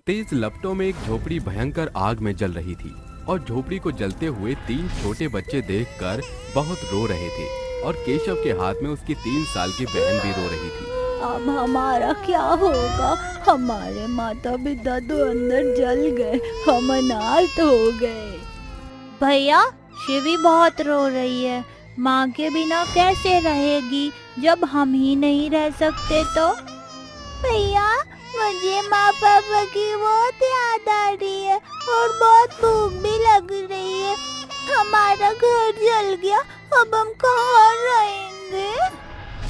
तेज लपटों में एक झोपड़ी भयंकर आग में जल रही थी और झोपड़ी को जलते हुए 3 छोटे बच्चे देखकर बहुत रो रहे थे और केशव के हाथ में उसकी 3 साल की बहन भी रो रही थी। अब हमारा क्या होगा? हमारे माता पिता तो अंदर जल गए, हम अनाथ हो गए। भैया, शिवी बहुत रो रही है। माँ के बिना कैसे रहेगी जब हम ही नहीं रह सकते तो? भैया, मुझे माँ पापा की बहुत याद आ रही है और बहुत भूख भी लग रही है। हमारा घर जल गया, अब हम कहाँ रहेंगे?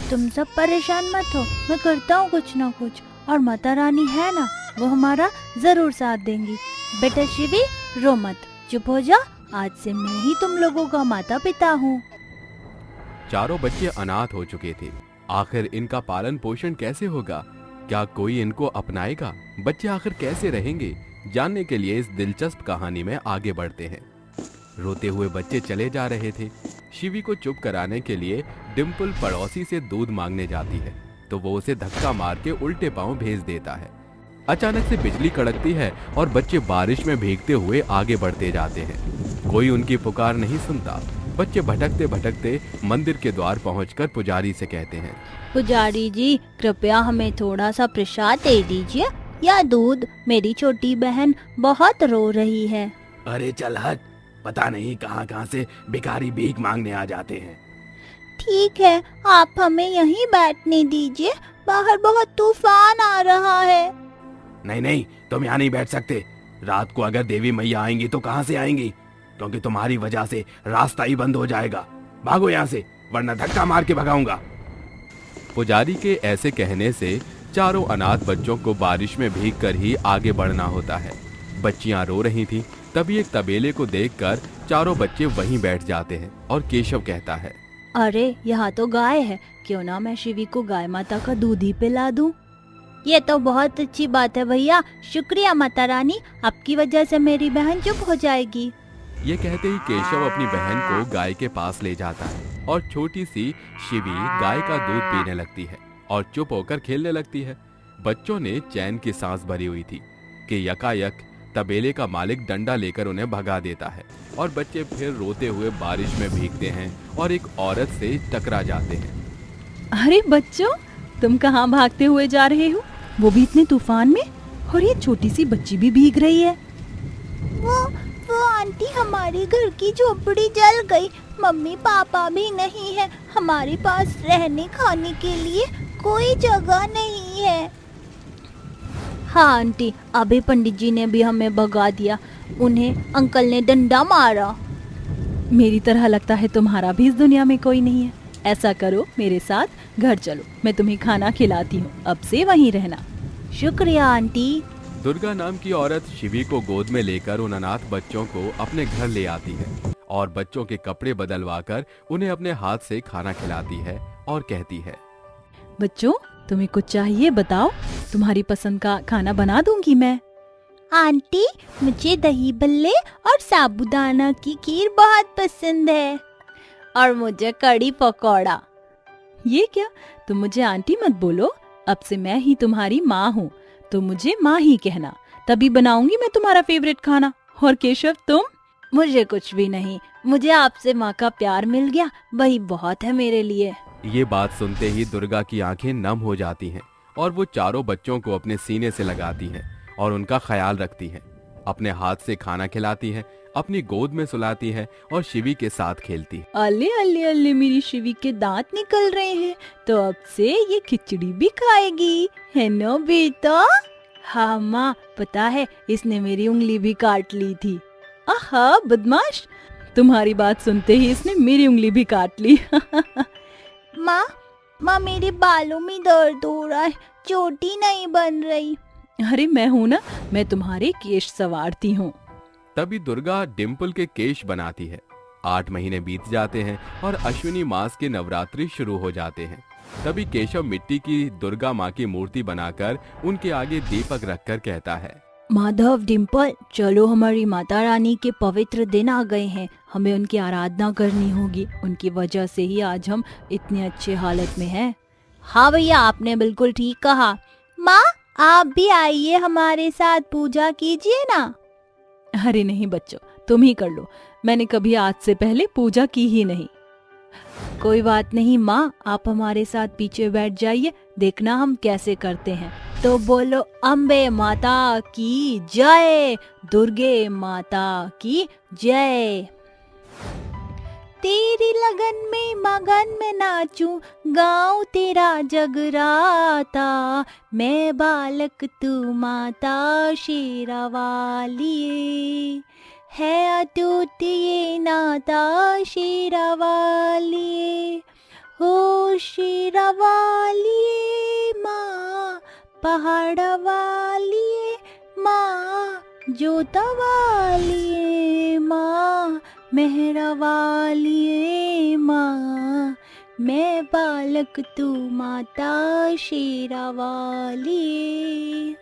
तुम सब परेशान मत हो, मैं करता हूँ कुछ ना कुछ, और माता रानी है ना, वो हमारा जरूर साथ देंगी। बेटा शिवी, रो मत, चुप हो जा। आज से मैं ही तुम लोगों का माता पिता हूँ। चारों बच्चे अनाथ हो चुके थे। आखिर इनका पालन पोषण कैसे होगा? क्या कोई इनको अपनाएगा? बच्चे आखिर कैसे रहेंगे? जानने के लिए इस दिलचस्प कहानी में आगे बढ़ते हैं। रोते हुए बच्चे चले जा रहे थे। शिवी को चुप कराने के लिए डिम्पल पड़ोसी से दूध मांगने जाती है तो वो उसे धक्का मार के उल्टे पांव भेज देता है। अचानक से बिजली कड़कती है और बच्चे बारिश में भीगते हुए आगे बढ़ते जाते हैं। कोई उनकी पुकार नहीं सुनता। बच्चे भटकते भटकते मंदिर के द्वार पहुंचकर पुजारी से कहते हैं, पुजारी जी, कृपया हमें थोड़ा सा प्रसाद दे दीजिए या दूध। मेरी छोटी बहन बहुत रो रही है। अरे चल हट, पता नहीं कहाँ कहाँ से भिखारी भीख मांगने आ जाते हैं। ठीक है, आप हमें यहीं बैठने दीजिए, बाहर बहुत तूफान आ रहा है। नहीं नहीं, तुम यहाँ नहीं बैठ सकते। रात को अगर देवी मैया आएंगी तो कहाँ से आएंगी, क्योंकि तुम्हारी वजह से रास्ता ही बंद हो जाएगा। भागो यहाँ से, वरना धक्का मार के भगाऊंगा। पुजारी के ऐसे कहने से चारों अनाथ बच्चों को बारिश में भीगकर ही आगे बढ़ना होता है। बच्चियां रो रही थीं। तभी एक तबेले को देखकर चारों बच्चे वहीं बैठ जाते हैं और केशव कहता है, अरे यहाँ तो गाय है, क्यों ना मैं शिवी को गाय माता का दूध ही पिला दूं। ये तो बहुत अच्छी बात है भैया, शुक्रिया माता रानी, आपकी वजह से मेरी बहन चुप हो जाएगी। ये कहते ही केशव अपनी बहन को गाय के पास ले जाता है और छोटी सी शिवी गाय का दूध पीने लगती है और चुप होकर खेलने लगती है। बच्चों ने चैन की सांस भरी हुई थी कि यकायक तबेले का मालिक डंडा लेकर उन्हें भगा देता है और बच्चे फिर रोते हुए बारिश में भीगते हैं और एक औरत से टकरा जाते हैं। अरे बच्चों, तुम कहाँ भागते हुए जा रहे हो? वो भी इतने तूफान में, और ये छोटी सी बच्ची भी भीग रही है। वो आंटी, हमारी घर की झोपड़ी जल गई, मम्मी पापा भी नहीं है, हमारे पास रहने खाने के लिए कोई जगह नहीं है। हाँ आंटी, अभी पंडित जी ने भी हमें भगा दिया, उन्हें अंकल ने डंडा मारा। मेरी तरह लगता है तुम्हारा भी इस दुनिया में कोई नहीं है। ऐसा करो, मेरे साथ घर चलो, मैं तुम्हें खाना खिलाती हूँ, अब से वहीं रहना। शुक्रिया आंटी। दुर्गा नाम की औरत शिवी को गोद में लेकर उन अनाथ बच्चों को अपने घर ले आती है और बच्चों के कपड़े बदलवाकर उन्हें अपने हाथ से खाना खिलाती है और कहती है, बच्चों, तुम्हें कुछ चाहिए बताओ, तुम्हारी पसंद का खाना बना दूंगी मैं। आंटी, मुझे दही भल्ले और साबूदाना की खीर बहुत पसंद है, और मुझे कड़ी पकौड़ा। ये क्या, तुम मुझे आंटी मत बोलो, अब से मैं ही तुम्हारी माँ हूँ, तो मुझे माँ ही कहना, तभी बनाऊंगी मैं तुम्हारा फेवरेट खाना। और केशव तुम? मुझे कुछ भी नहीं, मुझे आपसे माँ का प्यार मिल गया, वही बहुत है मेरे लिए। ये बात सुनते ही दुर्गा की आंखें नम हो जाती हैं और वो चारों बच्चों को अपने सीने से लगाती हैं और उनका ख्याल रखती हैं। अपने हाथ से खाना खिलाती है, अपनी गोद में सुलाती है और शिवी के साथ खेलती है। अले अले अले, मेरी शिवी के दांत निकल रहे हैं, तो अब से ये खिचड़ी भी खाएगी, है ना बेटा? हाँ माँ, पता है इसने मेरी उंगली भी काट ली थी। आहा बदमाश, तुम्हारी बात सुनते ही इसने मेरी उंगली भी काट ली। माँ मेरे बालों में दर्द हो रहा है, चोटी नहीं बन रही। अरे मैं हूँ ना, मैं तुम्हारे केश संवारती हूँ। तभी दुर्गा डिम्पल के केश बनाती है। 8 महीने बीत जाते हैं और अश्विनी मास के नवरात्रि शुरू हो जाते हैं। तभी केशव मिट्टी की दुर्गा माँ की मूर्ति बनाकर उनके आगे दीपक रखकर कहता है, माधव, डिम्पल, चलो, हमारी माता रानी के पवित्र दिन आ गए हैं, हमें उनकी आराधना करनी होगी, उनकी वजह से ही आज हम इतने अच्छे हालत में हैं। हाँ भैया, आपने बिल्कुल ठीक कहा। माँ, आप भी आइए, हमारे साथ पूजा कीजिए ना। अरे नहीं बच्चों, तुम ही कर लो, मैंने कभी आज से पहले पूजा की ही नहीं। कोई बात नहीं माँ, आप हमारे साथ पीछे बैठ जाइए, देखना हम कैसे करते हैं। तो बोलो अम्बे माता की जय, दुर्गे माता की जय। तेरी लगन में मगन में नाचूं, गाऊं तेरा जगराता, मैं बालक तू माता शेरा वाली, है अटूट ये नाता शेरा वाली। हो शेरा वाली माँ, पहाड़ वाली माँ, जोता वाली माँ, मेहरा वाली माँ, मैं बालक तू माता शेरा वाली।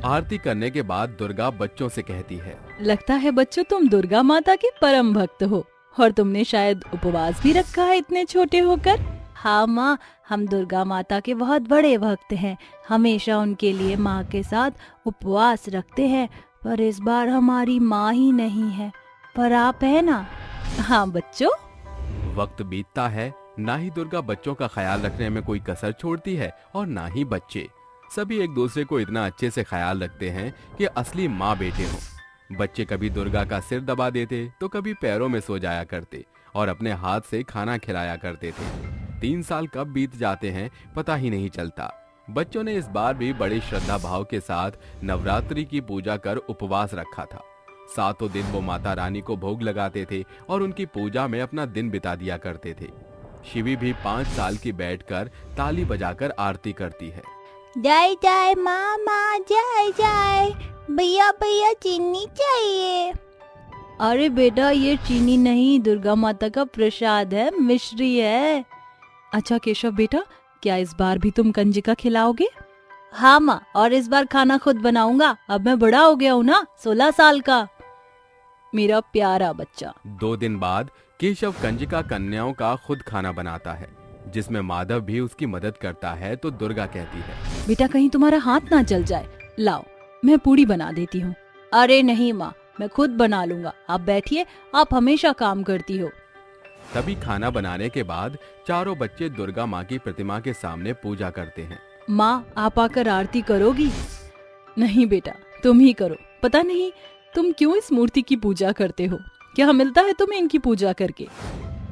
आरती करने के बाद दुर्गा बच्चों से कहती है, लगता है बच्चों तुम दुर्गा माता के परम भक्त हो, और तुमने शायद उपवास भी रखा है इतने छोटे होकर। हाँ माँ, हम दुर्गा माता के बहुत बड़े भक्त हैं, हमेशा उनके लिए माँ के साथ उपवास रखते हैं। पर इस बार हमारी माँ ही नहीं है, पर आप है ना। हाँ बच्चों। वक्त बीतता है, ना ही दुर्गा बच्चों का ख्याल रखने में कोई कसर छोड़ती है और ना ही बच्चे। सभी एक दूसरे को इतना अच्छे से ख्याल रखते हैं कि असली माँ बेटे हों। बच्चे कभी दुर्गा का सिर दबा देते तो कभी पैरों में सो जाया करते और अपने हाथ से खाना खिलाया करते थे। 3 साल कब बीत जाते हैं पता ही नहीं चलता। बच्चों ने इस बार भी बड़ी श्रद्धा भाव के साथ नवरात्रि की पूजा कर उपवास रखा था। 7 दिन वो माता रानी को भोग लगाते थे और उनकी पूजा में अपना दिन बिता दिया करते थे। शिवी भी 5 साल की बैठकर ताली बजाकर आरती करती है। जय जय मामा, जय जय, भैया भैया चीनी चाहिए। अरे बेटा ये चीनी नहीं, दुर्गा माता का प्रसाद है, मिश्री है। अच्छा केशव बेटा, क्या इस बार भी तुम कंजिका खिलाओगे? हाँ माँ, और इस बार खाना खुद बनाऊंगा, अब मैं बड़ा हो गया हूँ ना, 16 साल का। मेरा प्यारा बच्चा। 2 दिन बाद केशव कंजिका कन्याओं का खुद खाना बनाता है, जिसमें माधव भी उसकी मदद करता है। तो दुर्गा कहती है, बेटा कहीं तुम्हारा हाथ ना जल जाए, लाओ मैं पूड़ी बना देती हूँ। अरे नहीं माँ, मैं खुद बना लूंगा, आप बैठिए, आप हमेशा काम करती हो। तभी खाना बनाने के बाद चारों बच्चे दुर्गा माँ की प्रतिमा के सामने पूजा करते हैं। माँ आप आकर आरती करोगी? नहीं बेटा तुम ही करो, पता नहीं तुम क्यों इस मूर्ति की पूजा करते हो, क्या मिलता है तुम्हें इनकी पूजा करके?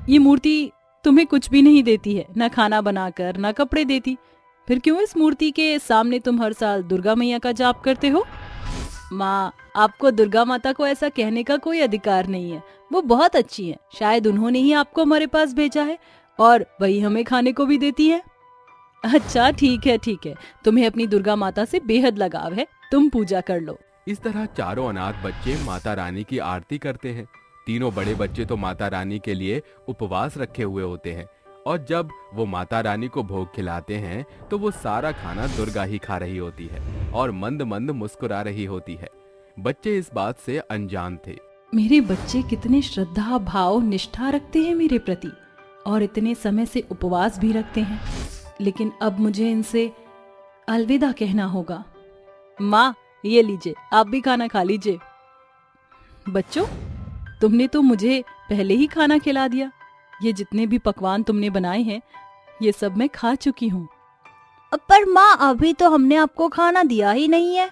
ये मूर्ति तुम्हें कुछ भी नहीं देती है, ना खाना बनाकर ना कपड़े देती, फिर क्यों इस मूर्ति के सामने तुम हर साल दुर्गा मैया का जाप करते हो? माँ आपको दुर्गा माता को ऐसा कहने का कोई अधिकार नहीं है, वो बहुत अच्छी है, शायद उन्होंने ही आपको हमारे पास भेजा है और वही हमें खाने को भी देती है। अच्छा ठीक है, तुम्हें अपनी दुर्गा माता से बेहद लगाव है, तुम पूजा कर लो। इस तरह चारों अनाथ बच्चे माता रानी की आरती करते हैं। तीनों बड़े बच्चे तो माता रानी के लिए उपवास रखे हुए होते हैं और जब वो माता रानी को भोग खिलाते हैं तो वो सारा खाना दुर्गा ही खा रही होती है और मंद मंद मुस्कुरा रही होती है। बच्चे इस बात से अनजान थे। मेरे बच्चे कितने श्रद्धा भाव निष्ठा रखते हैं मेरे प्रति और इतने समय से उपवास भी रखते हैं, लेकिन अब मुझे इनसे अलविदा कहना होगा। माँ ये लीजिए, आप भी खाना खा लीजिए। बच्चों तुमने तो मुझे पहले ही खाना खिला दिया, ये जितने भी पकवान तुमने बनाए हैं ये सब मैं खा चुकी हूँ। पर माँ अभी तो हमने आपको खाना दिया ही नहीं है।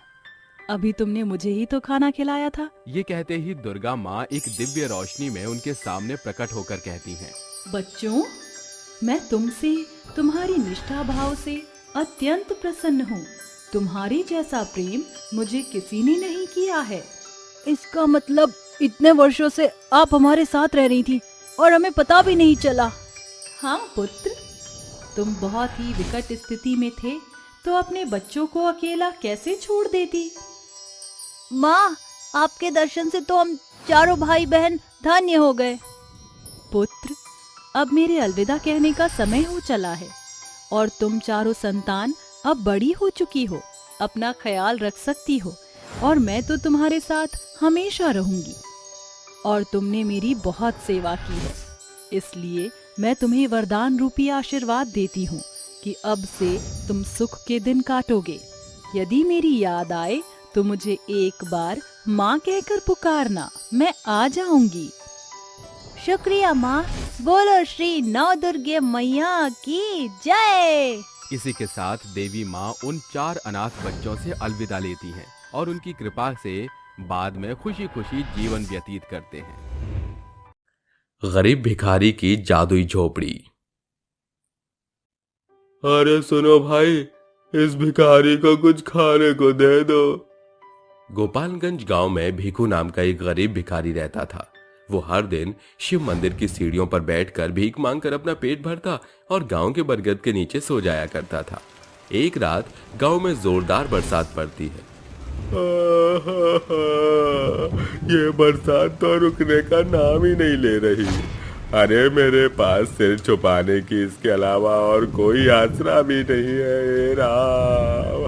अभी तुमने मुझे ही तो खाना खिलाया था। ये कहते ही दुर्गा माँ एक दिव्य रोशनी में उनके सामने प्रकट होकर कहती हैं, बच्चों मैं तुमसे तुम्हारी निष्ठा भाव से अत्यंत प्रसन्न हूँ। तुम्हारी जैसा प्रेम मुझे किसी ने नहीं किया है। इसका मतलब इतने वर्षों से आप हमारे साथ रह रही थी और हमें पता भी नहीं चला। हाँ पुत्र, तुम बहुत ही विकट स्थिति में थे तो अपने बच्चों को अकेला कैसे छोड़ देती? माँ आपके दर्शन से तो हम चारों भाई बहन धन्य हो गए। पुत्र अब मेरे अलविदा कहने का समय हो चला है और तुम चारों संतान अब बड़ी हो चुकी हो, अपना ख्याल रख सकती हो और मैं तो तुम्हारे साथ हमेशा रहूंगी। और तुमने मेरी बहुत सेवा की है, इसलिए मैं तुम्हें वरदान रूपी आशीर्वाद देती हूँ कि अब से तुम सुख के दिन काटोगे। यदि मेरी याद आए तो मुझे एक बार माँ कहकर पुकारना, मैं आ जाऊंगी। शुक्रिया माँ। बोलो श्री नौ दुर्गे मैया की जय। इसी के साथ देवी माँ उन 4 अनाथ बच्चों से अलविदा लेती हैं और उनकी कृपा से बाद में खुशी खुशी जीवन व्यतीत करते हैं। गरीब भिखारी की जादुई झोपड़ी। अरे सुनो भाई, इस भिखारी को कुछ खाने को दे दो। गोपालगंज गांव में भीखू नाम का एक गरीब भिखारी रहता था। वो हर दिन शिव मंदिर की सीढ़ियों पर बैठकर भीख मांगकर अपना पेट भरता और गांव के बरगद के नीचे सो जाया करता था। एक रात गांव में जोरदार बरसात पड़ती है। ये बरसात तो रुकने का नाम ही नहीं ले रही। अरे मेरे पास सिर छुपाने की इसके अलावा और कोई आसरा भी नहीं है। हे राम।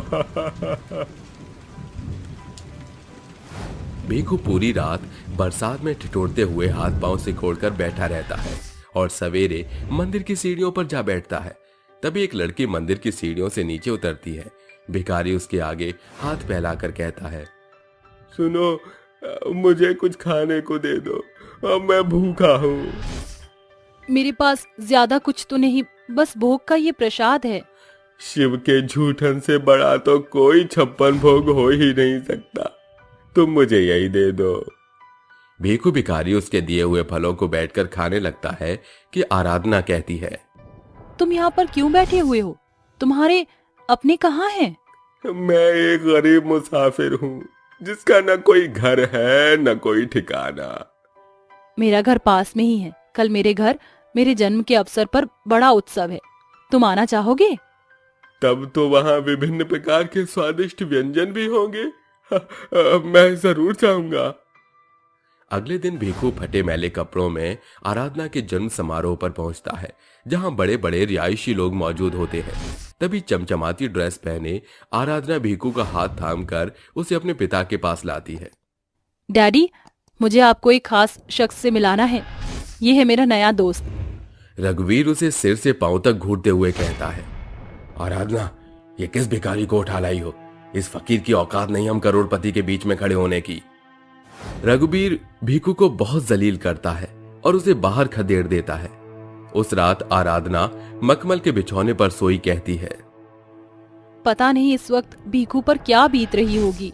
भीखू पूरी रात बरसात में ठिठुरते हुए हाथ पांव सिकोड़कर बैठा रहता है और सवेरे मंदिर की सीढ़ियों पर जा बैठता है। तभी एक लड़की मंदिर की सीढ़ियों से नीचे उतरती है। भिखारी उसके आगे हाथ फैलाकर कहता है, सुनो, मुझे कुछ खाने को दे दो, अब मैं भूखा हूँ। मेरे पास ज्यादा कुछ तो नहीं, बस भोग का ये प्रसाद है। शिव के झूठन से बड़ा तो कोई 56 भोग हो ही नहीं सकता, तुम मुझे यही दे दो। भीखू भिखारी उसके दिए हुए फलों को बैठकर खाने लगता है कि आराधना कहती है, तुम यहाँ पर क्यों बैठे हुए हो? तुम्हारे अपने कहाँ हैं? मैं एक गरीब मुसाफिर हूँ जिसका न कोई घर है न कोई ठिकाना। मेरा घर पास में ही है। कल मेरे घर मेरे जन्म के अवसर पर बड़ा उत्सव है, तुम आना चाहोगे? तब तो वहाँ विभिन्न प्रकार के स्वादिष्ट व्यंजन भी होंगे। मैं जरूर चाहूंगा। अगले दिन भीखू फटे मैले कपड़ों में आराधना के जन्म समारोह पर पहुंचता है, जहां बड़े बड़े रिहायशी लोग मौजूद होते हैं। तभी चमचमाती ड्रेस पहने आराधना भीखू का हाथ थामकर उसे अपने पिता के पास लाती है। डैडी, मुझे आपको एक खास शख्स से मिलाना है। ये है मेरा नया दोस्त। रघुवीर उसे सिर से पांव तक घूरते हुए कहता है, आराधना, ये किस भिखारी को उठा लाई हो? इस फकीर की औकात नहीं हम करोड़पति के बीच में खड़े होने की। रघुवीर भीखू को बहुत जलील करता है और उसे बाहर खदेड़ देता है। उस रात आराधना मखमल के बिछौने पर सोई कहती है, पता नहीं इस वक्त भीखू पर क्या बीत रही होगी।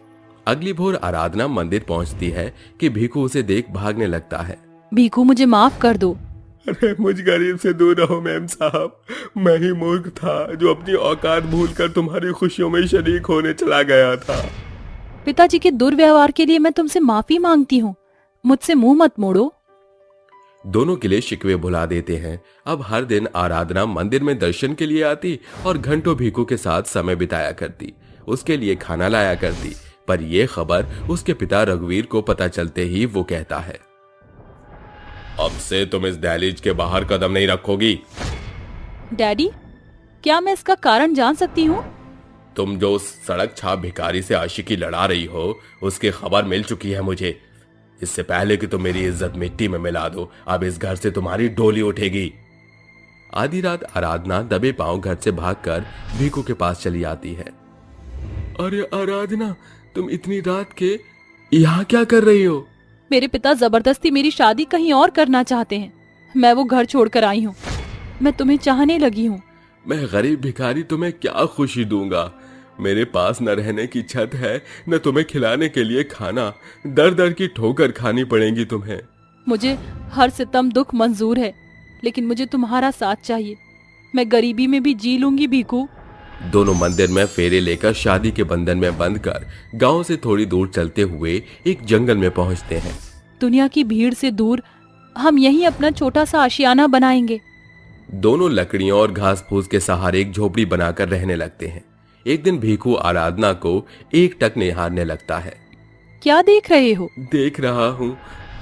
अगली भोर आराधना मंदिर पहुंचती है कि भीखू उसे देख भागने लगता है। भीखू, मुझे माफ कर दो। अरे मुझ गरीब से दूर रहो मैम साहब, मैं ही मूर्ख था जो अपनी औकात भूलकर तुम्हारी खुशियों में शरीक होने चला गया था। पिताजी के दुर्व्यवहार के लिए मैं तुमसे माफी मांगती हूँ, मुझसे मुंह मत मोड़ो। दोनों गिले शिकवे भुला देते हैं। अब हर दिन आराधना मंदिर में दर्शन के लिए आती और घंटों भीखू के साथ समय बिताया करती, उसके लिए खाना लाया करती। पर यह खबर उसके पिता रघुवीर को पता चलते ही वो कहता है, अब से तुम इस दहलीज के बाहर कदम नहीं रखोगी। डैडी, क्या मैं इसका कारण जान सकती हूँ? तुम जो उस सड़क छाप भिखारी से आशिकी लड़ा रही हो, उसकी खबर मिल चुकी है मुझे। इससे पहले कि तुम मेरी इज्जत मिट्टी में मिला दो, अब इस घर से तुम्हारी डोली उठेगी। आधी रात आराधना दबे पांव घर से भागकर भीखू के पास चली आती है। अरे आराधना, तुम इतनी रात के यहाँ क्या कर रही हो? मेरे पिता जबरदस्ती मेरी शादी कहीं और करना चाहते हैं। मैं वो घर छोड़कर आई हूँ। मैं तुम्हें चाहने लगी हूँ। मैं गरीब भिखारी तुम्हें क्या खुशी दूंगा। मेरे पास न रहने की छत है, न तुम्हें खिलाने के लिए खाना। दर दर की ठोकर खानी पड़ेगी तुम्हें। मुझे हर सितम दुख मंजूर है, लेकिन मुझे तुम्हारा साथ चाहिए। मैं गरीबी में भी जी लूंगी भीखू। दोनों मंदिर में फेरे लेकर शादी के बंधन में बंधकर गांव से थोड़ी दूर चलते हुए एक जंगल में पहुंचते हैं। दुनिया की भीड़ से दूर हम यहीं अपना छोटा सा आशियाना बनाएंगे। दोनों लकड़ियों और घास फूस के सहारे एक झोपड़ी बनाकर रहने लगते हैं। एक दिन भीखू आराधना को एक टक निहारने लगता है। क्या देख रहे हो? देख रहा हूँ,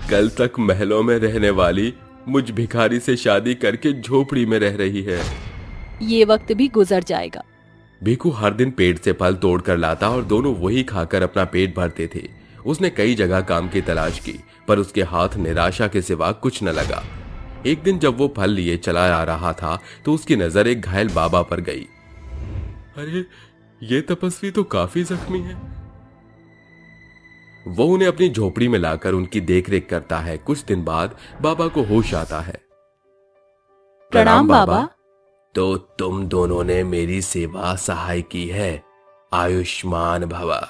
कल तक महलों में रहने वाली मुझ भिखारी से शादी करके झोपड़ी में रह रही है। ये वक्त भी गुजर जाएगा। भीखू हर दिन पेड़ से फल तोड़ कर लाता और दोनों वही खाकर अपना पेट भरते थे। उसने कई जगह काम की तलाश की, पर उसके हाथ निराशा के सिवा कुछ न लगा। एक दिन जब वो फल लिए चला आ रहा था तो उसकी नजर एक घायल बाबा पर गई। अरे ये तपस्वी तो काफी जख्मी है। वो उन्हें अपनी झोपड़ी में लाकर उनकी देखरेख करता है। कुछ दिन बाद बाबा को होश आता है। प्रणाम बाबा। तो तुम दोनों ने मेरी सेवा सहाय की है, आयुष्मान भवा।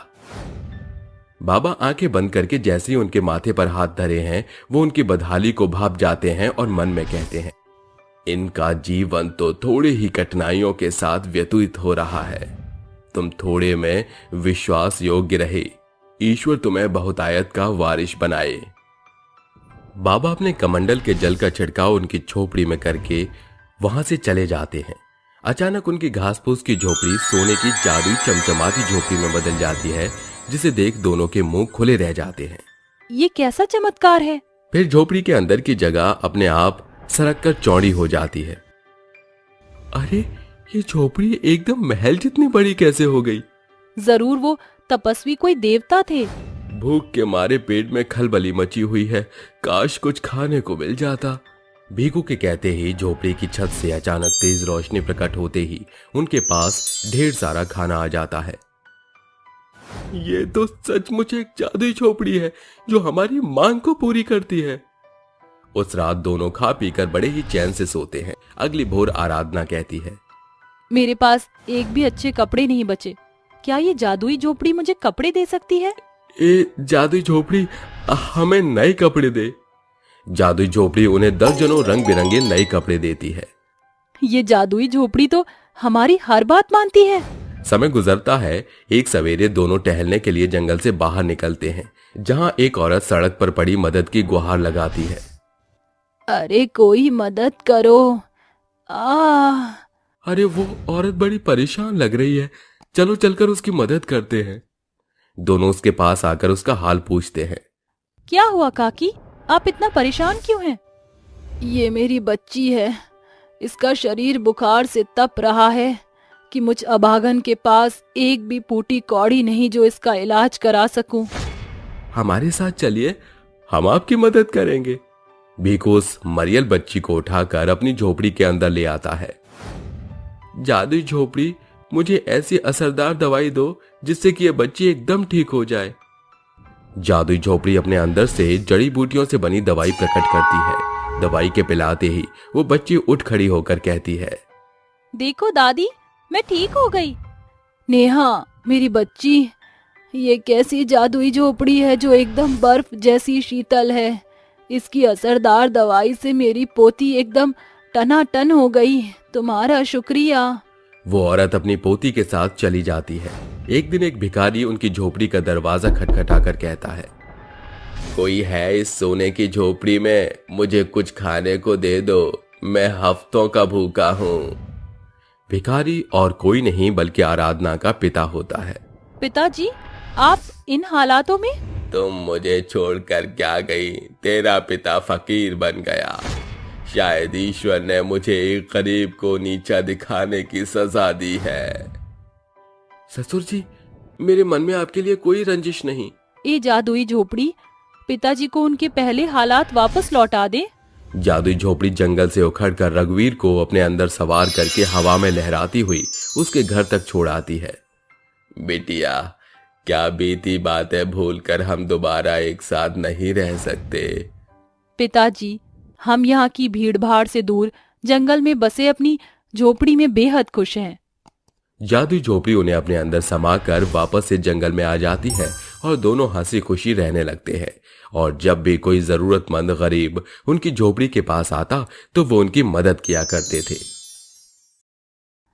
बाबा आंखें बंद करके जैसे ही उनके माथे पर हाथ धरे हैं, वो उनकी बदहाली को भाप जाते हैं और मन में कहते हैं, इनका जीवन तो थोड़ी ही कठिनाइयों के साथ व्यतीत हो रहा है। तुम थोड़े में विश्वास योग्य रहे, ईश्वर तुम्हें बहुतायत का वारिश बनाए। बाबा अपने कमंडल के जल का छिड़काव उनकी झोपड़ी में करके वहां से चले जाते हैं। अचानक उनकी घास फूस की झोपड़ी सोने की जादुई चमचमाती झोपड़ी में बदल जाती है, जिसे देख दोनों के मुंह खुले रह जाते हैं। ये कैसा चमत्कार है? फिर झोपड़ी के अंदर की जगह अपने आप सरक कर चौड़ी हो जाती है। अरे ये झोपड़ी एकदम महल जितनी बड़ी कैसे हो गई? जरूर वो तपस्वी कोई देवता थे। भूख के मारे पेट में खलबली मची हुई है, काश कुछ खाने को मिल जाता। भीखू के कहते ही झोपड़ी की छत से अचानक तेज रोशनी प्रकट होते ही उनके पास ढेर सारा खाना आ जाता है। ये तो सचमुच एक जादुई झोपड़ी है जो हमारी मांग को पूरी करती है। उस रात दोनों खा पीकर बड़े ही चैन से सोते हैं। अगली भोर आराधना कहती है, मेरे पास एक भी अच्छे कपड़े नहीं बचे, क्या ये जादुई झोपड़ी मुझे कपड़े दे सकती है? जादुई झोपड़ी हमें नए कपड़े दे। जादुई झोपड़ी उन्हें दर्जनों रंग बिरंगे नए कपड़े देती है। ये जादुई झोपड़ी तो हमारी हर बात मानती है। समय गुजरता है। एक सवेरे दोनों टहलने के लिए जंगल से बाहर निकलते हैं, जहां एक औरत सड़क पर पड़ी मदद की गुहार लगाती है। अरे कोई मदद करो। अरे वो औरत बड़ी परेशान लग रही है, चलो चलकर उसकी मदद करते हैं। दोनों उसके पास आकर उसका हाल पूछते हैं। क्या हुआ काकी, आप इतना परेशान क्यों हैं? ये मेरी बच्ची है, इसका शरीर बुखार से तप रहा है कि मुझ अभागन के पास एक भी पूटी कौड़ी नहीं जो इसका इलाज करा सकूं। हमारे साथ चलिए, हम आपकी मदद करेंगे। भीखू उस मरियल बच्ची को उठाकर अपनी झोपड़ी के अंदर ले आता है। जादुई झोपड़ी, मुझे ऐसी असरदार दवाई दो जिससे कि यह बच्ची एकदम ठीक हो जाए। जादुई झोपड़ी अपने अंदर से जड़ी बूटियों से बनी दवाई प्रकट करती है। दवाई के पिलाते ही वो बच्ची उठ खड़ी होकर कहती है, देखो दादी, मैं ठीक हो गई। नेहा मेरी बच्ची, ये कैसी जादुई झोपड़ी है जो एकदम बर्फ जैसी शीतल है। इसकी असरदार दवाई से मेरी पोती एकदम टनाटन हो गई। तुम्हारा शुक्रिया। वो औरत अपनी पोती के साथ चली जाती है। एक दिन एक भिखारी उनकी झोपड़ी का दरवाजा खटखटाकर कहता है, कोई है इस सोने की झोपड़ी में? मुझे कुछ खाने को दे दो, मैं हफ्तों का भूखा हूँ। भिखारी और कोई नहीं बल्कि आराधना का पिता होता है। पिताजी, आप इन हालातों में? तुम मुझे छोड़कर क्या गई? तेरा पिता फकीर बन गया। शायद ईश्वर ने मुझे एक गरीब को नीचा दिखाने की सजा दी है। ससुर जी, मेरे मन में आपके लिए कोई रंजिश नहीं। ये जादुई झोपड़ी पिताजी को उनके पहले हालात वापस लौटा दे। जादुई झोपड़ी जंगल से उखड़कर रघुवीर को अपने अंदर सवार करके हवा में लहराती हुई उसके घर तक छोड़ आती है। बिटिया, क्या बीती बातें भूलकर हम दोबारा एक साथ नहीं रह सकते? पिताजी, हम यहाँ की भीड़ भाड़ से दूर जंगल में बसे अपनी झोपड़ी में बेहद खुश हैं। जादुई झोपड़ी उन्हें अपने अंदर समाकर वापस से जंगल में आ जाती है और दोनों हंसी खुशी रहने लगते हैं। और जब भी कोई जरूरतमंद गरीब उनकी झोपड़ी के पास आता तो वो उनकी मदद किया करते थे।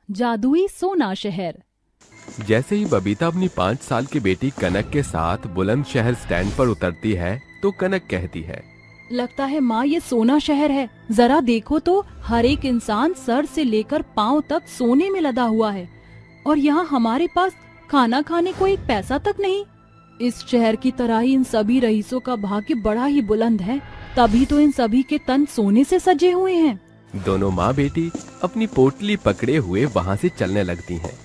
जादुई सोना शहर। जैसे ही बबीता अपनी 5 साल की बेटी कनक के साथ बुलंदशहर स्टैंड पर उतरती है तो कनक कहती है, लगता है माँ ये सोना शहर है। जरा देखो तो, हर एक इंसान सर से लेकर पांव तक सोने में लदा हुआ है और यहाँ हमारे पास खाना खाने को एक पैसा तक नहीं। इस शहर की तरह ही इन सभी रईसों का भाग्य बड़ा ही बुलंद है, तभी तो इन सभी के तन सोने से सजे हुए हैं। दोनों माँ बेटी अपनी पोटली पकड़े हुए वहाँ से चलने लगती हैं।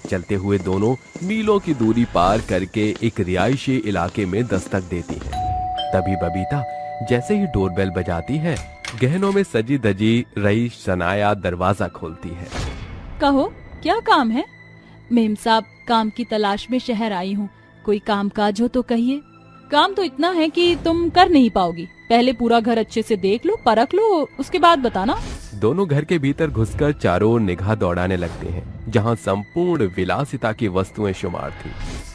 चलते हुए दोनों मीलों की दूरी पार करके एक रिहायशी इलाके में दस्तक देती हैं। तभी बबीता जैसे ही डोरबेल बजाती है, गहनों में सजी धजी रईस सनाया दरवाजा खोलती है। कहो, क्या काम है? मेम साहब काम की तलाश में शहर आई हूँ। कोई काम काज हो तो कहिए। काम तो इतना है कि तुम कर नहीं पाओगी। पहले पूरा घर अच्छे से देख लो, परख लो, उसके बाद बताना। दोनों घर के भीतर घुसकर चारों ओर निगाह दौड़ाने लगते हैं, जहाँ संपूर्ण विलासिता की वस्तुएं शुमार थी।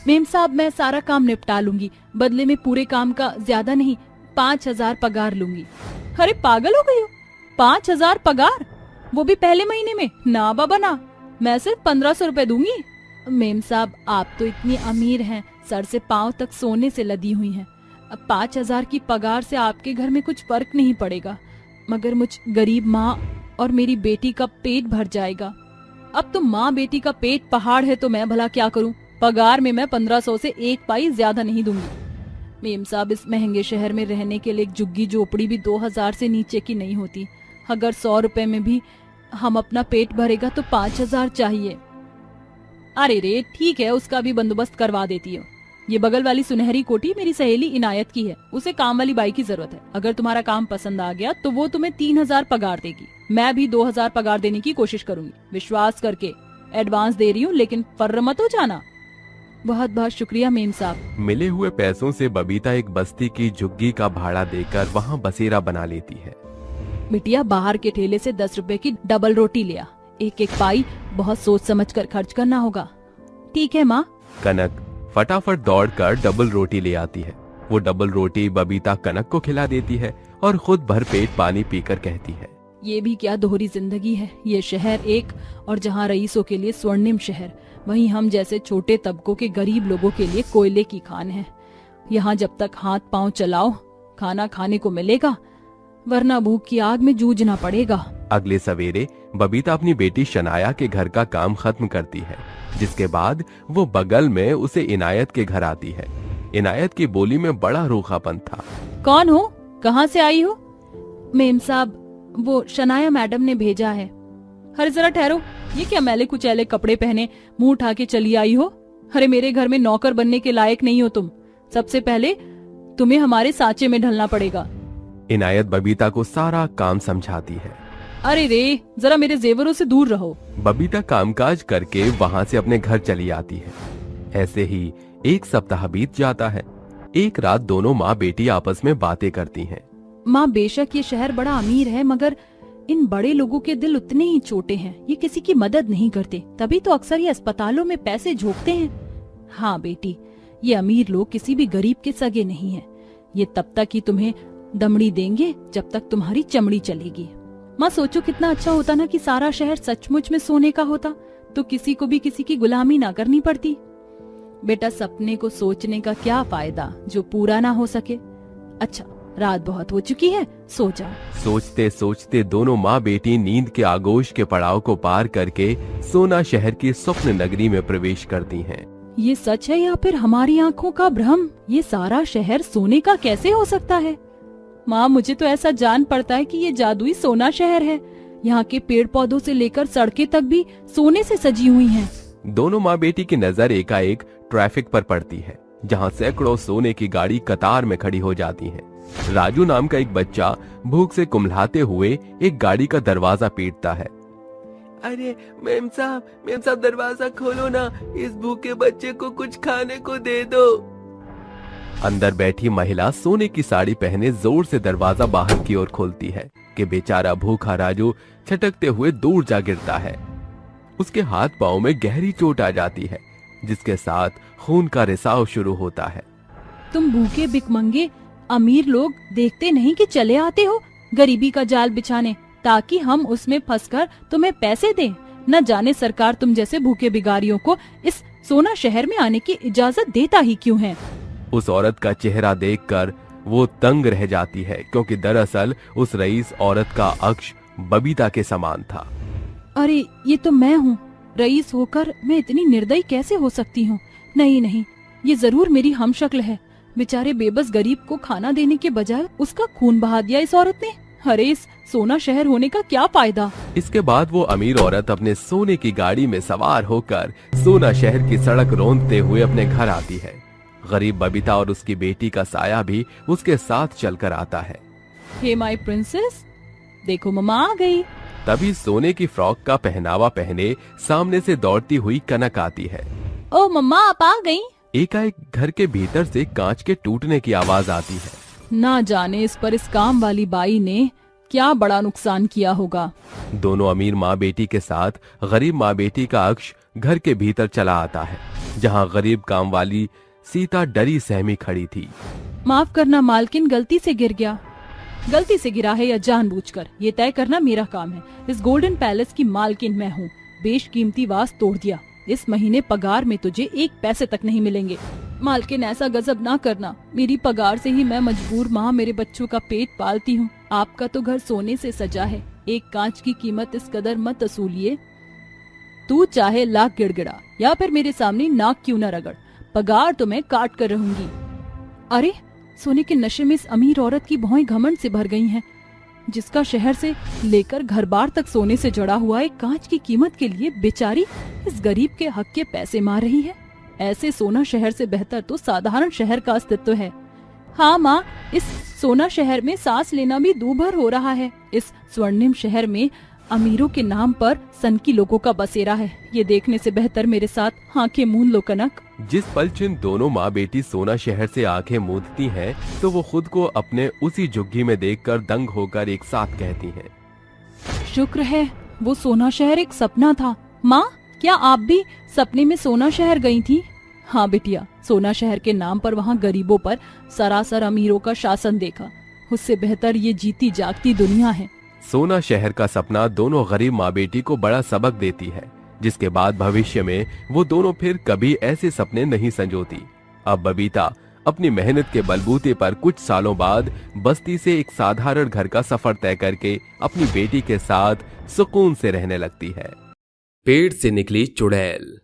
मेम साहब, मैं सारा काम निपटा लूंगी, बदले में पूरे काम का ज्यादा नहीं 5,000 पगार लूंगी। अरे पागल हो गई हो? 5,000 पगार, वो भी पहले महीने में? ना बाबा ना, मैं सिर्फ 1,500 रुपए दूंगी। मेम साहब, आप तो इतनी अमीर हैं, सर से पांव तक सोने से लदी हुई हैं। अब 5,000 की पगार से आपके घर में कुछ फर्क नहीं पड़ेगा, मगर मुझ गरीब माँ और मेरी बेटी का पेट भर जाएगा। अब तो माँ बेटी का पेट पहाड़ है तो मैं भला क्या करूं? पगार में मैं 1,500 से एक पाई ज्यादा नहीं दूंगी। मेम साहब, इस महंगे शहर में रहने के लिए एक झुग्गी झोपड़ी भी 2,000 से नीचे की नहीं होती। अगर 100 रुपए में भी हम अपना पेट भरेगा तो 5,000 चाहिए। अरे रे, ठीक है, उसका भी बंदोबस्त करवा देती हो। ये बगल वाली सुनहरी कोठी मेरी सहेली इनायत की है, उसे काम वाली बाई की जरूरत है। अगर तुम्हारा काम पसंद आ गया तो वो तुम्हें 3,000 पगार देगी। मैं भी 2,000 पगार देने की कोशिश करूंगी, विश्वास करके। एडवांस दे रही हूँ, लेकिन फर्र मत हो जाना। बहुत बहुत शुक्रिया मेम साहब। मिले हुए पैसों से बबीता एक बस्ती की झुग्गी का भाड़ा देकर वहाँ बसेरा बना लेती है। बिटिया, बाहर के ठेले से 10 रुपए की डबल रोटी लिया। एक एक पाई बहुत सोच समझ कर खर्च करना होगा। ठीक है माँ। कनक फटाफट दौड़कर डबल रोटी ले आती है। वो डबल रोटी बबीता कनक को खिला देती है और खुद भरपेट पानी पीकर कहती है, ये भी क्या दोहरी जिंदगी है। ये शहर एक और जहाँ रईसों के लिए स्वर्णिम शहर, वहीं हम जैसे छोटे तबकों के गरीब लोगों के लिए कोयले की खान है। यहाँ जब तक हाथ पांव चलाओ खाना खाने को मिलेगा, वरना भूख की आग में जूझना पड़ेगा। अगले सवेरे बबीता अपनी बेटी शनाया के घर का काम खत्म करती है, जिसके बाद वो बगल में उसे इनायत के घर आती है। इनायत की बोली में बड़ा रूखापन था। कौन हो? कहाँ से आई हो? मेम साहब, वो शनाया मैडम ने भेजा है। अरे जरा ठहरो, ये क्या मैले कुचैले कपड़े पहने मुंह उठा के चली आई हो? अरे मेरे घर में नौकर बनने के लायक नहीं हो तुम। सबसे पहले तुम्हें हमारे साँचे में ढलना पड़ेगा। इनायत बबीता को सारा काम समझाती है। अरे रे, जरा मेरे जेवरों से दूर रहो। बबीता कामकाज करके वहाँ से अपने घर चली आती है। ऐसे ही एक सप्ताह बीत जाता है। एक रात दोनों माँ बेटी आपस में बातें करती हैं। माँ, बेशक ये शहर बड़ा अमीर है, मगर इन बड़े लोगों के दिल उतने ही छोटे हैं। ये किसी की मदद नहीं करते, तभी तो अक्सर ये अस्पतालों में पैसे झोंकते हैं। हाँ बेटी, ये अमीर लोग किसी भी गरीब के सगे नहीं हैं। ये तब तक ही तुम्हें दमड़ी देंगे जब तक तुम्हारी चमड़ी चलेगी। माँ, सोचो कितना अच्छा होता ना कि सारा शहर सचमुच में सोने का होता, तो किसी को भी किसी की गुलामी ना करनी पड़ती। बेटा, सपने को सोचने का क्या फायदा जो पूरा ना हो सके। अच्छा, रात बहुत हो चुकी है, सो जाओ। सोचते सोचते दोनों माँ बेटी नींद के आगोश के पड़ाव को पार करके सोना शहर की स्वप्न नगरी में प्रवेश करती हैं। ये सच है या फिर हमारी आंखों का भ्रम? ये सारा शहर सोने का कैसे हो सकता है? माँ, मुझे तो ऐसा जान पड़ता है कि ये जादुई सोना शहर है। यहाँ के पेड़ पौधों से लेकर सड़कें तक भी सोने से सजी हुई हैं। दोनों माँ बेटी की नजर एकाएक ट्रैफिक पर पड़ती है, जहाँ सैकड़ों सोने की गाड़ी कतार में खड़ी हो जाती है। राजू नाम का एक बच्चा भूख से कुम्हलाते हुए एक गाड़ी का दरवाजा पीटता है। अरे मेम साहब दरवाजा खोलो ना, इस भूखे बच्चे को कुछ खाने को दे दो। अंदर बैठी महिला सोने की साड़ी पहने जोर से दरवाजा बाहर की ओर खोलती है कि बेचारा भूखा राजू छटकते हुए दूर जा गिरता है। उसके हाथ पांव में गहरी चोट आ जाती है, जिसके साथ खून का रिसाव शुरू होता है। तुम भूखे भिखमंगे अमीर लोग देखते नहीं कि चले आते हो गरीबी का जाल बिछाने, ताकि हम उसमें फंसकर तुम्हें पैसे दें। न जाने सरकार तुम जैसे भूखे भिखारियों को इस सोना शहर में आने की इजाजत देता ही क्यों है। उस औरत का चेहरा देखकर वो तंग रह जाती है, क्योंकि दरअसल उस रईस औरत का अक्ष बबीता के समान था। अरे ये तो मैं हूँ। रईस होकर मैं इतनी निर्दयी कैसे हो सकती हूँ? नहीं, ये जरूर मेरी हमशक्ल है। बेचारे बेबस गरीब को खाना देने के बजाय उसका खून बहा दिया इस औरत ने। अरे इस सोना शहर होने का क्या फायदा। इसके बाद वो अमीर औरत अपने सोने की गाड़ी में सवार होकर सोना शहर की सड़क रौंदते हुए अपने घर आती है। गरीब बबीता और उसकी बेटी का साया भी उसके साथ चलकर आता है। हे माय प्रिंसेस, देखो मम्मा आ गई। तभी सोने की फ्रॉक का पहनावा पहने सामने से दौड़ती हुई कनक आती है। ओ मम्मा, आप आ गई? एकाएक घर के भीतर से कांच के टूटने की आवाज आती है। ना जाने इस पर इस काम वाली बाई ने क्या बड़ा नुकसान किया होगा। दोनों अमीर माँ बेटी के साथ गरीब माँ बेटी का अक्ष घर के भीतर चला आता है, जहाँ गरीब काम वाली सीता डरी सहमी खड़ी थी। माफ करना मालकिन, गलती से गिर गया। गलती से गिरा है या जानबूझकर, ये तय करना मेरा काम है। इस गोल्डन पैलेस की मालकिन मैं हूँ। बेशकीमती वास तोड़ दिया। इस महीने पगार में तुझे 1 पैसे तक नहीं मिलेंगे। मालकिन, ऐसा गजब ना करना। मेरी पगार से ही मैं मजबूर माँ मेरे बच्चों का पेट पालती हूँ। आपका तो घर सोने से सजा है, एक कांच की कीमत इस कदर मत असूलिए। तू चाहे लाख गिड़गिड़ा या फिर मेरे सामने नाक क्यों न रगड़, पगार तो मैं काट कर रहूंगी। अरे, सोने के नशे में इस अमीर औरत की भौएं घमंड से भर गई हैं, जिसका शहर से लेकर घर बार तक सोने से जड़ा हुआ एक कांच की कीमत के लिए बेचारी इस गरीब के हक के पैसे मार रही है। ऐसे सोना शहर से बेहतर तो साधारण शहर का अस्तित्व है। हाँ माँ, इस सोना शहर में सांस लेना भी दूभर हो रहा है। इस स्वर्णिम शहर में अमीरों के नाम पर सनकी लोगों का बसेरा है। ये देखने से बेहतर मेरे साथ आंखें मूंद लो कनक। जिस पल जिन दोनों माँ बेटी सोना शहर से आंखें मूंदती हैं, तो वो खुद को अपने उसी झुग्गी में देखकर दंग होकर एक साथ कहती हैं, शुक्र है वो सोना शहर एक सपना था। माँ, क्या आप भी सपने में सोना शहर गई थी? हाँ बिटिया, सोना शहर के नाम पर वहाँ गरीबों पर सरासर अमीरों का शासन देखा। उससे बेहतर ये जीती जागती दुनिया है। सोना शहर का सपना दोनों गरीब माँ बेटी को बड़ा सबक देती है, जिसके बाद भविष्य में वो दोनों फिर कभी ऐसे सपने नहीं संजोती। अब बबीता अपनी मेहनत के बलबूते पर कुछ सालों बाद बस्ती से एक साधारण घर का सफर तय करके अपनी बेटी के साथ सुकून से रहने लगती है। पेड़ से निकली चुड़ैल।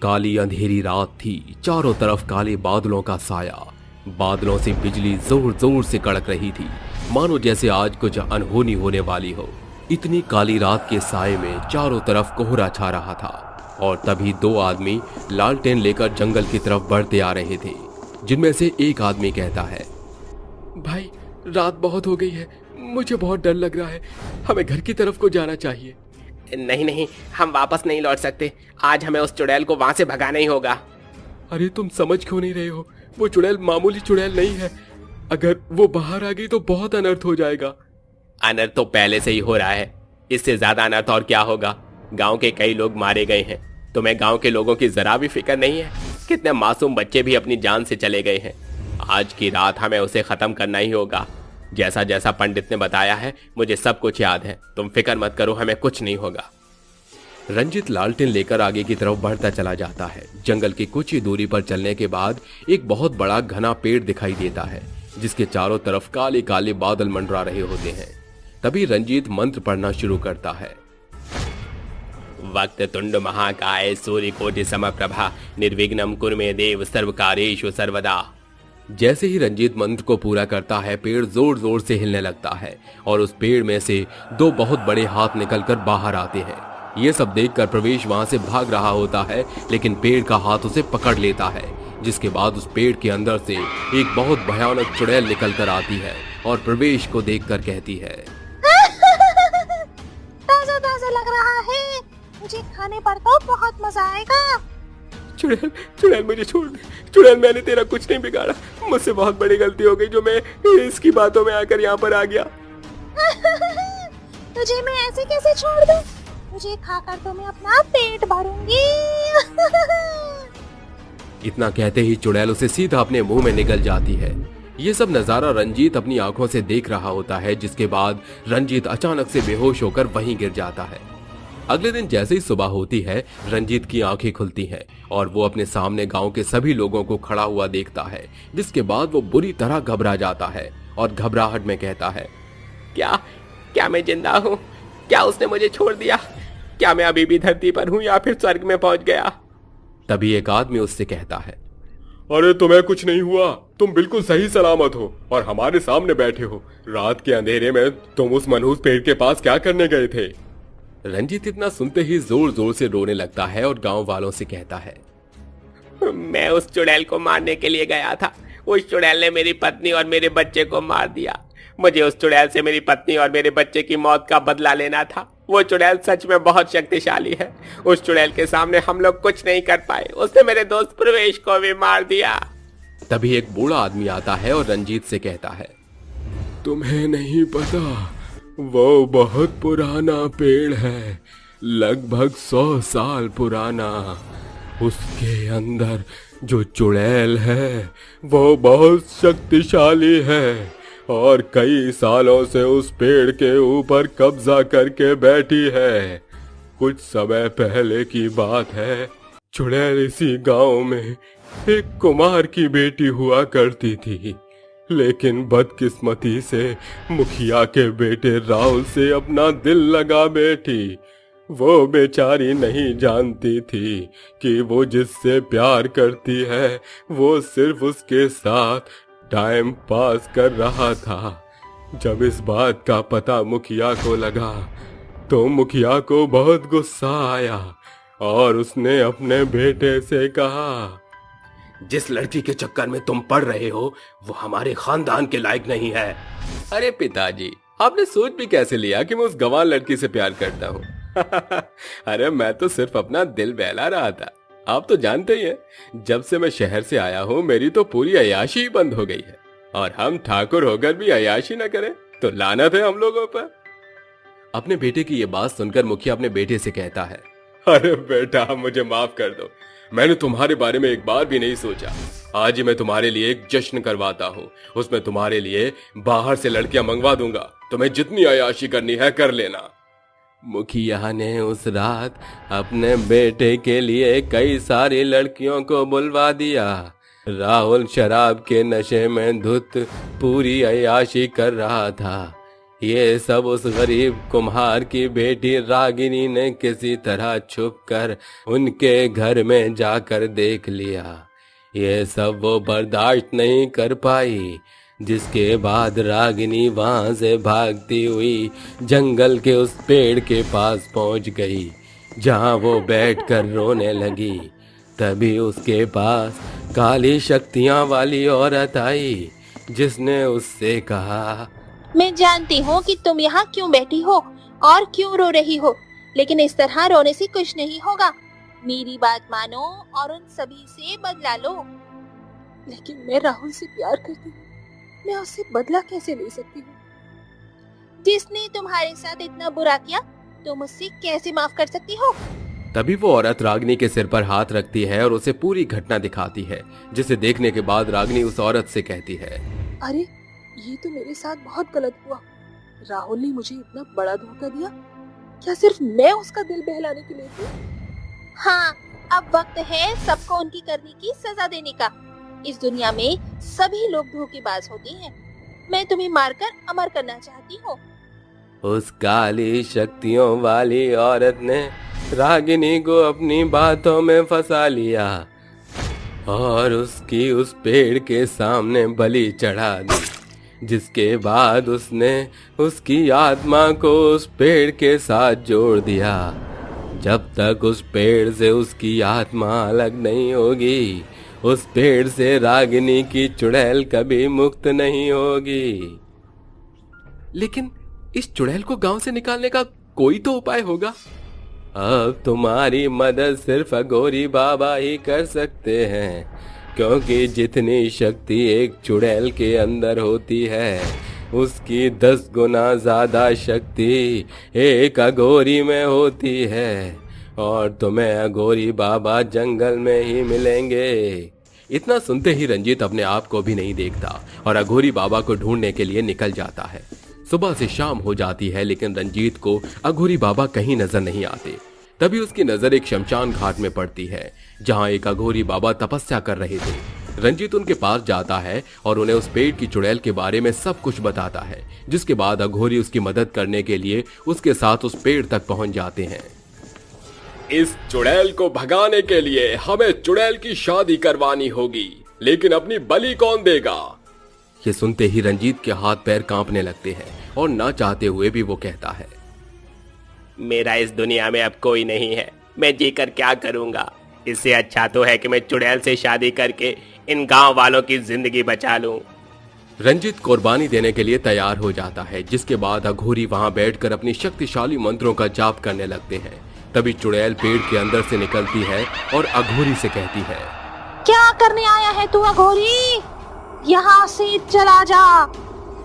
काली अंधेरी रात थी, चारों तरफ काले बादलों का साया। बादलों से बिजली जोर जोर से कड़क रही थी, मानो जैसे आज कुछ अनहोनी होने वाली हो। इतनी काली रात के साये में चारों तरफ कोहरा छा रहा था और तभी 2 आदमी लालटेन लेकर जंगल की तरफ बढ़ते आ रहे थे, जिनमें से एक आदमी कहता है, भाई, रात बहुत हो गई है, मुझे बहुत डर लग रहा है, हमें घर की तरफ को जाना चाहिए। नहीं नहीं, हम वापस नहीं लौट सकते। आज हमें उस चुड़ैल को वहां से भगाना ही होगा। अरे तुम समझ क्यों नहीं रहे हो? वो चुड़ैल मामूली चुड़ैल नहीं है। अगर वो बाहर आ गई तो बहुत अनर्थ हो जाएगा। अनर्थ तो पहले से ही हो रहा है, इससे ज्यादा अनर्थ और क्या होगा। गांव के कई लोग मारे गए हैं। तुम्हें गांव के लोगों की जरा भी फिक्र नहीं है? कितने मासूम बच्चे भी अपनी जान से चले गए हैं। आज की रात हमें उसे खत्म करना ही होगा। जैसा जैसा पंडित ने बताया है, मुझे सब कुछ याद है। तुम फिक्र मत करो, हमें कुछ नहीं होगा। रंजीत लालटेन लेकर आगे की तरफ बढ़ता चला जाता है। जंगल की कुछ ही दूरी पर चलने के बाद एक बहुत बड़ा घना पेड़ दिखाई देता है, जिसके चारों तरफ काले काले बादल मंडरा रहे होते हैं। तभी रंजीत मंत्र पढ़ना शुरू करता है। वक्त तुंड महाकाय सूर्य कोटि समप्रभा निर्विघ्नं कुरु मे देव सर्वकार्येषु सर्वदा। जैसे ही रंजीत मंत्र को पूरा करता है, पेड़ जोर जोर से हिलने लगता है और उस पेड़ में से 2 बहुत बड़े हाथ निकलकर बाहर आते हैं। ये सब देखकर प्रवेश वहां से भाग रहा होता है, लेकिन पेड़ का हाथ उसे पकड़ लेता है, जिसके बाद उस पेड़ के अंदर से एक बहुत भयानक चुड़ैल निकलकर आती है और प्रवेश को देखकर कहती है, ताजा ताजा लग रहा है, मुझे खाने पर तो बहुत मजा आएगा। चुड़ैल, चुड़ैल मुझे छोड़ दे। चुड़ैल, मैंने तेरा कुछ नहीं बिगाड़ा। मुझसे बहुत बड़ी गलती हो गई जो मैं इसकी बातों में आकर यहाँ पर आ गया। तुझे मैं ऐसे कैसे छोड़ दूं? तुझे खाकर तो मैं अपना पेट भरूंगी। इतना कहते ही चुड़ैल उसे सीधा अपने मुंह में निगल जाती है। ये सब नजारा रंजीत अपनी आंखों से देख रहा होता है, जिसके बाद रंजीत अचानक से बेहोश होकर वहीं गिर जाता है। अगले दिन जैसे ही सुबह होती है, रंजीत की आंखें खुलती हैं और वो अपने सामने गांव के सभी लोगों को खड़ा हुआ देखता है, जिसके बाद वो बुरी तरह घबरा जाता है और घबराहट में कहता है, क्या मैं जिंदा हूँ? क्या उसने मुझे छोड़ दिया? क्या मैं अभी भी धरती पर हूँ या फिर स्वर्ग में पहुंच गया? तभी एक आदमी उससे कहता है, अरे तुम्हें कुछ नहीं हुआ, तुम बिल्कुल सही सलामत हो और हमारे सामने बैठे हो। रात के अंधेरे में तुम उस मनहूस पेड़ के पास क्या करने गए थे? रंजीत इतना सुनते ही जोर जोर से रोने लगता है और गांव वालों से कहता है, मैं उस चुड़ैल को मारने के लिए गया था। उस चुड़ैल ने मेरी पत्नी और मेरे बच्चे को मार दिया। मुझे उस चुड़ैल से मेरी पत्नी और मेरे बच्चे की मौत का बदला लेना था। वो चुड़ैल सच में बहुत शक्तिशाली है। उस चुड़ैल के सामने हम लोग कुछ नहीं कर पाए। उसने मेरे दोस्त प्रवेश को भी मार दिया। तभी एक बूढ़ा आदमी आता है और रंजीत से कहता है, तुम्हें नहीं पता, वो बहुत पुराना पेड़ है, लगभग 100 साल पुराना। उसके अंदर जो चुड़ैल है वो बहुत शक्तिशाली है और कई सालों से उस पेड़ के ऊपर कब्जा करके बैठी है। कुछ समय पहले की बात है, चुड़ैल इसी गांव में एक कुमार की बेटी हुआ करती थी, लेकिन बदकिस्मती से मुखिया के बेटे राहुल से अपना दिल लगा बैठी। वो बेचारी नहीं जानती थी कि वो जिससे प्यार करती है वो सिर्फ उसके साथ टाइम पास कर रहा था। जब इस बात का पता मुखिया को लगा तो मुखिया को बहुत गुस्सा आया और उसने अपने बेटे से कहा, जिस लड़की के चक्कर में तुम पड़ रहे हो वो हमारे खानदान के लायक नहीं है। अरे पिताजी, आपने सोच भी कैसे लिया कि मैं उस गंवार लड़की से प्यार करता हूँ? अरे मैं तो सिर्फ अपना दिल बहला रहा था। आप तो जानते ही हैं, जब से मैं शहर से आया हूँ मेरी तो पूरी अय्याशी ही बंद हो गई है, और हम ठाकुर होकर भी अय्याशी न करें तो लानत है हम लोगों पर। अपने बेटे की ये बात सुनकर मुखिया अपने बेटे से कहता है, अरे बेटा, मुझे माफ कर दो, मैंने तुम्हारे बारे में एक बार भी नहीं सोचा। आज ही मैं तुम्हारे लिए एक जश्न करवाता हूँ, उसमें तुम्हारे लिए बाहर से लड़कियां मंगवा दूंगा, तुम्हें जितनी अय्याशी करनी है कर लेना। मुखिया ने उस रात अपने बेटे के लिए कई सारी लड़कियों को बुलवा दिया। राहुल शराब के नशे में धुत पूरी अय्याशी कर रहा था। ये सब उस गरीब कुम्हार की बेटी रागिनी ने किसी तरह छुपकर उनके घर में जाकर देख लिया। ये सब वो बर्दाश्त नहीं कर पाई, जिसके बाद रागिनी वहां से भागती हुई जंगल के उस पेड़ के पास पहुंच गई, जहां वो बैठकर रोने लगी। तभी उसके पास काली शक्तियां वाली औरत आई, जिसने उससे कहा, मैं जानती हूँ कि तुम यहाँ क्यों बैठी हो और क्यों रो रही हो, लेकिन इस तरह रोने से कुछ नहीं होगा। मेरी बात मानो और उन सभी से बदला लो। लेकिन मैं राहुल से प्यार करती हूँ, मैं उससे बदला कैसे ले सकती हूँ? जिसने तुम्हारे साथ इतना बुरा किया तुम उससे कैसे माफ कर सकती हो? तभी वो औरत रागिनी के सिर पर हाथ रखती है और उसे पूरी घटना दिखाती है, जिसे देखने के बाद रागिनी उस औरत से कहती है, अरे ये तो मेरे साथ बहुत गलत हुआ। राहुल ने मुझे इतना बड़ा धोखा दिया, क्या सिर्फ मैं उसका दिल बहलाने के लिए थी? हाँ, अब वक्त है सबको उनकी करनी की सजा देने का। इस दुनिया में सभी लोग धोखेबाज होते हैं। मैं तुम्हें मारकर अमर करना चाहती हूँ। उस काली शक्तियों वाली औरत ने रागिनी को अपनी बातों में फंसा लिया और उसकी उस पेड़ के सामने बलि चढ़ा दी, जिसके बाद उसने उसकी आत्मा को उस पेड़ के साथ जोड़ दिया। जब तक उस पेड़ से उसकी आत्मा अलग नहीं होगी, उस पेड़ से रागिनी की चुड़ैल कभी मुक्त नहीं होगी। लेकिन इस चुड़ैल को गांव से निकालने का कोई तो उपाय होगा। अब तुम्हारी मदद सिर्फ अघोरी बाबा ही कर सकते हैं, क्योंकि जितनी शक्ति एक चुड़ैल के अंदर होती है उसकी 10 गुना ज्यादा शक्ति एक अघोरी में होती है, और तुम्हें अघोरी बाबा जंगल में ही मिलेंगे। इतना सुनते ही रंजीत अपने आप को भी नहीं देखता और अघोरी बाबा को ढूंढने के लिए निकल जाता है। सुबह से शाम हो जाती है, लेकिन रंजीत को अघोरी बाबा कहीं नजर नहीं आते। तभी उसकी नजर एक शमशान घाट में पड़ती है, जहां एक अघोरी बाबा तपस्या कर रहे थे। रंजीत उनके पास जाता है और उन्हें उस पेड़ की चुड़ैल के बारे में सब कुछ बताता है, जिसके बाद अघोरी उसकी मदद करने के लिए उसके साथ उस पेड़ तक पहुंच जाते हैं। इस चुड़ैल को भगाने के लिए हमें चुड़ैल की शादी करवानी होगी, लेकिन अपनी बलि कौन देगा? ये सुनते ही रंजीत के हाथ पैर कांपने लगते हैं और ना चाहते हुए भी वो कहता है, मेरा इस दुनिया में अब कोई नहीं है, मैं जीकर क्या करूंगा? इससे अच्छा तो है कि मैं चुड़ैल से शादी करके इन गांव वालों की जिंदगी बचा लूं। रंजीत कुर्बानी देने के लिए तैयार हो जाता है, जिसके बाद अघोरी वहां बैठकर अपनी शक्तिशाली मंत्रों का जाप करने लगते हैं। तभी चुड़ैल पेड़ के अंदर से निकलती है और अघोरी से कहती है, क्या करने आया है तू अघोरी? यहाँ से चला जा,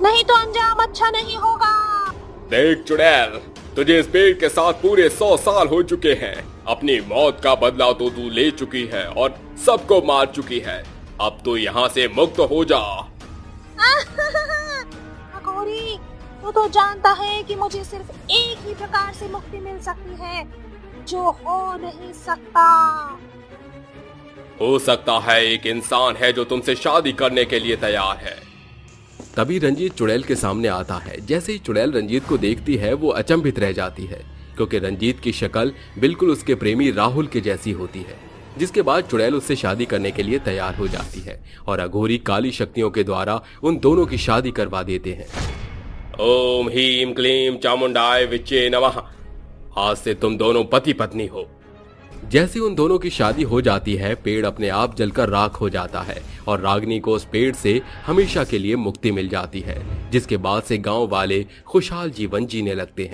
नहीं तो अंजाम अच्छा नहीं होगा। देख चुड़ैल, तुझे इस पेड़ के साथ पूरे 100 साल हो चुके हैं। अपनी मौत का बदला तो तू ले चुकी है और सबको मार चुकी है। अब तो यहाँ से मुक्त हो जा। अघोरी, तू तो जानता है कि मुझे सिर्फ एक ही प्रकार से मुक्ति मिल सकती है, जो हो नहीं सकता। हो सकता है एक इंसान है जो तुमसे शादी करने के लिए तैयार है। तभी रंजीत चुड़ैल के सामने आता है। जैसे ही चुड़ैल रंजीत को देखती है वो अचंभित रह जाती है, क्योंकि रंजीत की शक्ल बिल्कुल उसके प्रेमी राहुल के जैसी होती है। जिसके बाद चुड़ैल उससे शादी करने के लिए तैयार हो जाती है और अघोरी काली शक्तियों के द्वारा उन दोनों की शादी करवा देते हैं। ओम हीम क्लीम चामुंडाय विच्चे नमः। आज से तुम दोनों पति पत्नी हो। जैसे उन दोनों की शादी हो जाती है, पेड़ अपने आप जलकर राख हो जाता है और रागिनी को उस पेड़ से हमेशा के लिए मुक्ति मिल जाती है। जिसके बाद से गांव वाले खुशहाल जीवन जीने लगते हैं।